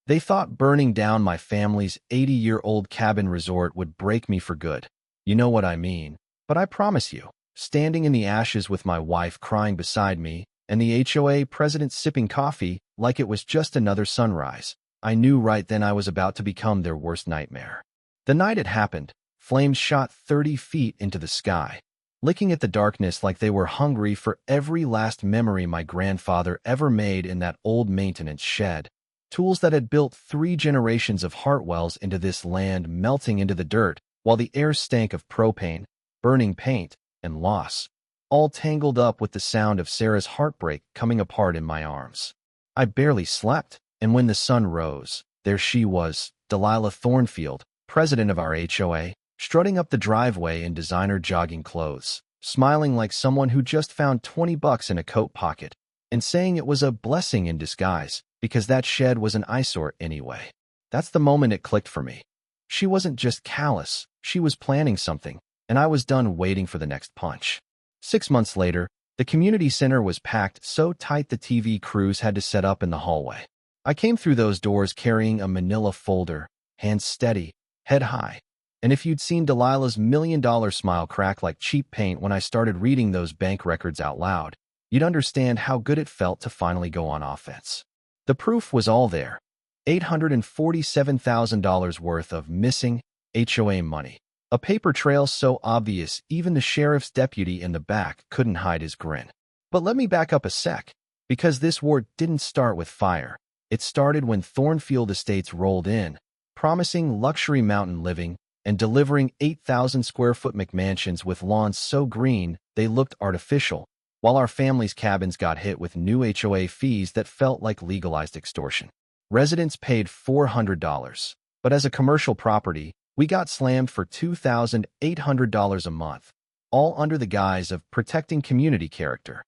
They thought burning down my family's 80-year-old cabin resort would break me for good. You know what I mean. But I promise you, standing in the ashes with my wife crying beside me and the HOA president sipping coffee like it was just another sunrise, I knew right then I was about to become their worst nightmare. The night it happened, flames shot 30 feet into the sky, licking at the darkness like they were hungry for every last memory my grandfather ever made in that old maintenance shed. Tools that had built 3 generations of Hartwells into this land melting into the dirt, while the air stank of propane, burning paint, and loss, all tangled up with the sound of Sarah's heartbreak coming apart in my arms. I barely slept, and when the sun rose, there she was, Delilah Thornfield, president of our HOA, strutting up the driveway in designer jogging clothes, smiling like someone who just found $20 in a coat pocket, and saying it was a blessing in disguise, because that shed was an eyesore anyway. That's the moment it clicked for me. She wasn't just callous, she was planning something, and I was done waiting for the next punch. 6 months later, the community center was packed so tight the TV crews had to set up in the hallway. I came through those doors carrying a manila folder, hands steady, head high. And if you'd seen Delilah's $1 million smile crack like cheap paint when I started reading those bank records out loud, you'd understand how good it felt to finally go on offense. The proof was all there. $847,000 worth of missing HOA money. A paper trail so obvious even the sheriff's deputy in the back couldn't hide his grin. But let me back up a sec, because this war didn't start with fire. It started when Thornfield Estates rolled in, promising luxury mountain living and delivering 8,000-square-foot McMansions with lawns so green they looked artificial, while our family's cabins got hit with new HOA fees that felt like legalized extortion. Residents paid $400, but as a commercial property, we got slammed for $2,800 a month, all under the guise of protecting community character.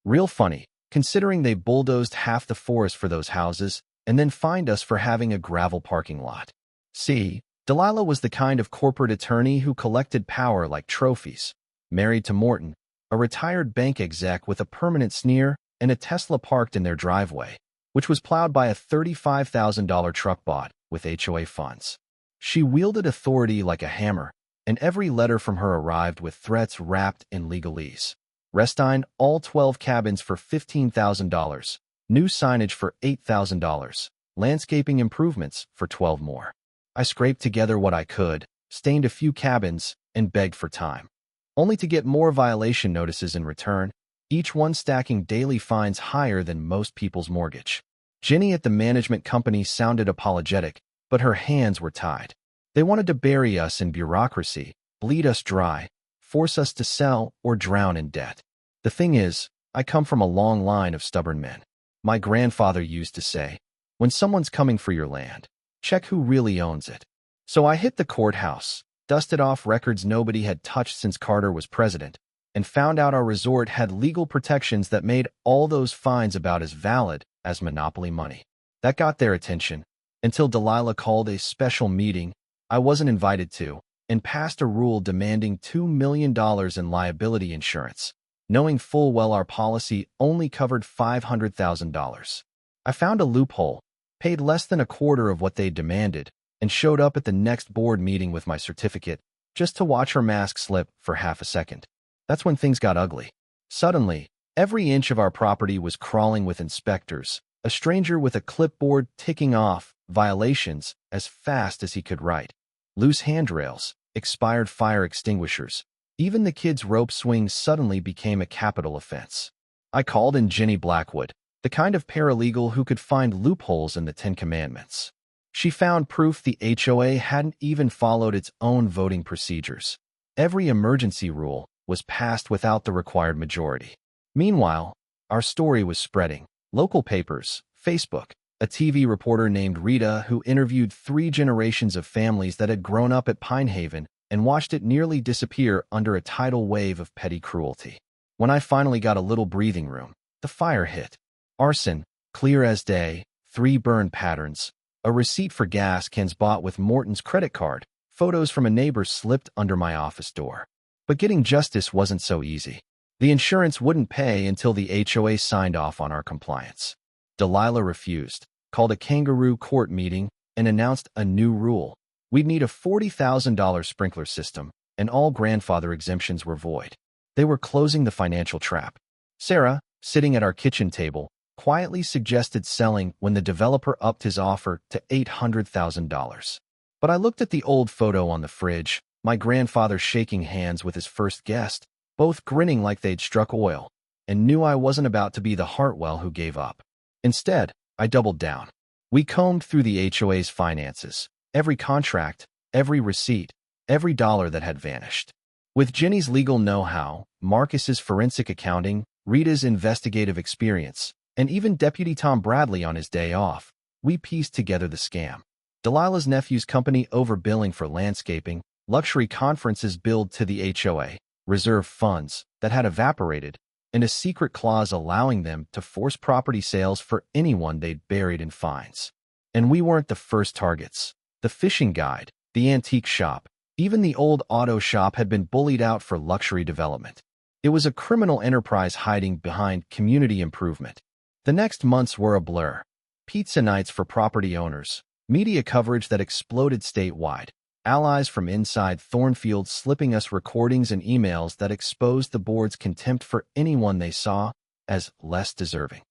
Real funny, considering they bulldozed half the forest for those houses and then fined us for having a gravel parking lot. See, Delilah was the kind of corporate attorney who collected power like trophies. Married to Morton, a retired bank exec with a permanent sneer and a Tesla parked in their driveway, which was plowed by a $35,000 truck bought with HOA funds. She wielded authority like a hammer, and every letter from her arrived with threats wrapped in legalese. Restine all 12 cabins for $15,000, new signage for $8,000, landscaping improvements for 12 more. I scraped together what I could, stained a few cabins, and begged for time, only to get more violation notices in return, each one stacking daily fines higher than most people's mortgage. Jenny at the management company sounded apologetic, but her hands were tied. They wanted to bury us in bureaucracy, bleed us dry, force us to sell or drown in debt. The thing is, I come from a long line of stubborn men. My grandfather used to say, when someone's coming for your land, check who really owns it. So I hit the courthouse, dusted off records nobody had touched since Carter was president, and found out our resort had legal protections that made all those fines about as valid as monopoly money. That got their attention, until Delilah called a special meeting I wasn't invited to, and passed a rule demanding $2 million in liability insurance, knowing full well our policy only covered $500,000. I found a loophole, paid less than a quarter of what they demanded, and showed up at the next board meeting with my certificate, just to watch her mask slip for half a second. That's when things got ugly. Suddenly, every inch of our property was crawling with inspectors, a stranger with a clipboard ticking off violations as fast as he could write. Loose handrails, expired fire extinguishers, even the kids' rope swing suddenly became a capital offense. I called in Jenny Blackwood, the kind of paralegal who could find loopholes in the Ten Commandments. She found proof the HOA hadn't even followed its own voting procedures. Every emergency rule was passed without the required majority. Meanwhile, our story was spreading. Local papers, Facebook, a TV reporter named Rita who interviewed 3 generations of families that had grown up at Pine Haven and watched it nearly disappear under a tidal wave of petty cruelty. When I finally got a little breathing room, the fire hit. Arson, clear as day, 3 burn patterns, a receipt for gas cans bought with Morton's credit card, photos from a neighbor slipped under my office door. But getting justice wasn't so easy. The insurance wouldn't pay until the HOA signed off on our compliance. Delilah refused. called a kangaroo court meeting, and announced a new rule. We'd need a $40,000 sprinkler system, and all grandfather exemptions were void. They were closing the financial trap. Sarah, sitting at our kitchen table, quietly suggested selling when the developer upped his offer to $800,000. But I looked at the old photo on the fridge, my grandfather shaking hands with his first guest, both grinning like they'd struck oil, and knew I wasn't about to be the Hartwell who gave up. Instead, I doubled down. We combed through the HOA's finances, every contract, every receipt, every dollar that had vanished. With Jenny's legal know-how, Marcus's forensic accounting, Rita's investigative experience, and even Deputy Tom Bradley on his day off, we pieced together the scam. Delilah's nephew's company overbilling for landscaping, luxury conferences billed to the HOA, reserve funds that had evaporated, and a secret clause allowing them to force property sales for anyone they'd buried in fines. And we weren't the first targets. The fishing guide, the antique shop, even the old auto shop had been bullied out for luxury development. It was a criminal enterprise hiding behind community improvement. The next months were a blur. Pizza nights for property owners, media coverage that exploded statewide, allies from inside Thornfield slipping us recordings and emails that exposed the board's contempt for anyone they saw as less deserving.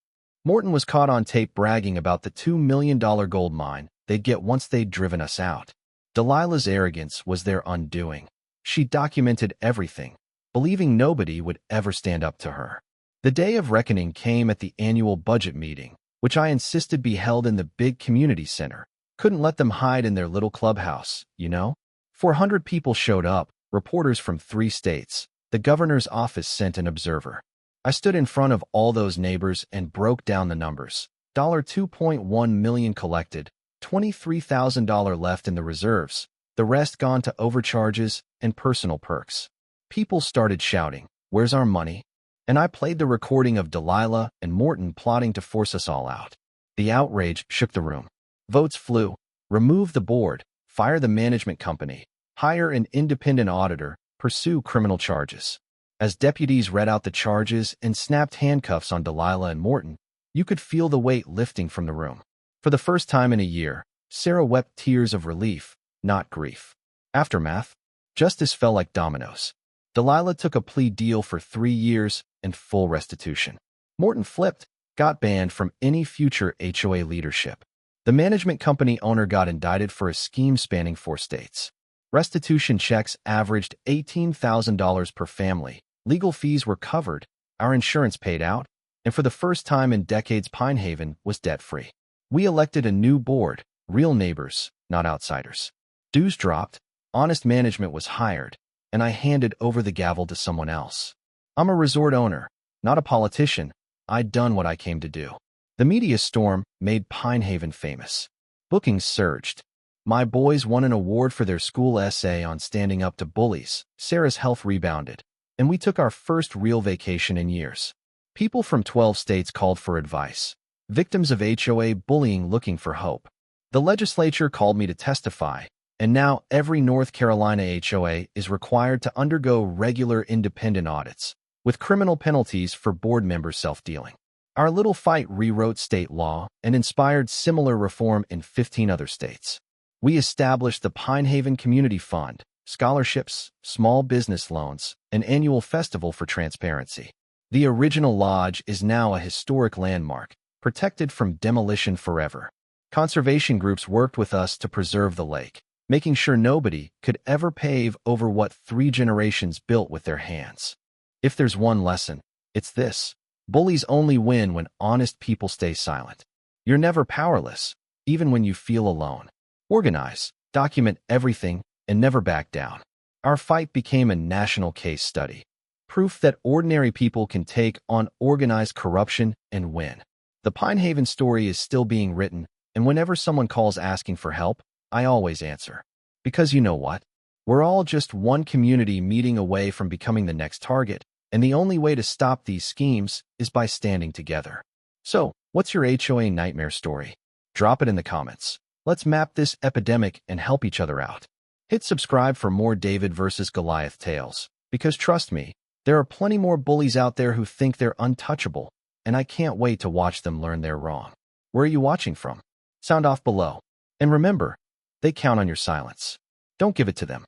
Morton was caught on tape bragging about the $2 million gold mine they'd get once they'd driven us out. Delilah's arrogance was their undoing. She documented everything, believing nobody would ever stand up to her. The day of reckoning came at the annual budget meeting, which I insisted be held in the big community center. Couldn't let them hide in their little clubhouse, you know? 400 people showed up, reporters from 3 states. The governor's office sent an observer. I stood in front of all those neighbors and broke down the numbers. $2.1 million collected, $23,000 left in the reserves, the rest gone to overcharges and personal perks. People started shouting, "Where's our money?" And I played the recording of Delilah and Morton plotting to force us all out. The outrage shook the room. Votes flew. Remove the board, fire the management company, hire an independent auditor, pursue criminal charges. As deputies read out the charges and snapped handcuffs on Delilah and Morton, you could feel the weight lifting from the room. For the first time in a year, Sarah wept tears of relief, not grief. Aftermath. Justice fell like dominoes. Delilah took a plea deal for 3 years and full restitution. Morton flipped, got banned from any future HOA leadership. The management company owner got indicted for a scheme spanning 4 states. Restitution checks averaged $18,000 per family. Legal fees were covered, our insurance paid out, and for the first time in decades Pinehaven was debt-free. We elected a new board, real neighbors, not outsiders. Dues dropped, honest management was hired, and I handed over the gavel to someone else. I'm a resort owner, not a politician. I'd done what I came to do. The media storm made Pinehaven famous. Bookings surged. My boys won an award for their school essay on standing up to bullies. Sarah's health rebounded, and we took our first real vacation in years. People from 12 states called for advice. Victims of HOA bullying looking for hope. The legislature called me to testify, and now every North Carolina HOA is required to undergo regular independent audits, with criminal penalties for board member self-dealing. Our little fight rewrote state law and inspired similar reform in 15 other states. We established the Pinehaven Community Fund, scholarships, small business loans, an annual festival for transparency. The original lodge is now a historic landmark, protected from demolition forever. Conservation groups worked with us to preserve the lake, making sure nobody could ever pave over what 3 generations built with their hands. If there's one lesson, it's this. Bullies only win when honest people stay silent. You're never powerless, even when you feel alone. Organize, document everything, and never back down. Our fight became a national case study. Proof that ordinary people can take on organized corruption and win. The Pinehaven story is still being written, and whenever someone calls asking for help, I always answer. Because you know what? We're all just one community meeting away from becoming the next target, and the only way to stop these schemes is by standing together. So, what's your HOA nightmare story? Drop it in the comments. Let's map this epidemic and help each other out. Hit subscribe for more David versus Goliath tales, because trust me, there are plenty more bullies out there who think they're untouchable, and I can't wait to watch them learn they're wrong. Where are you watching from? Sound off below. And remember, they count on your silence. Don't give it to them.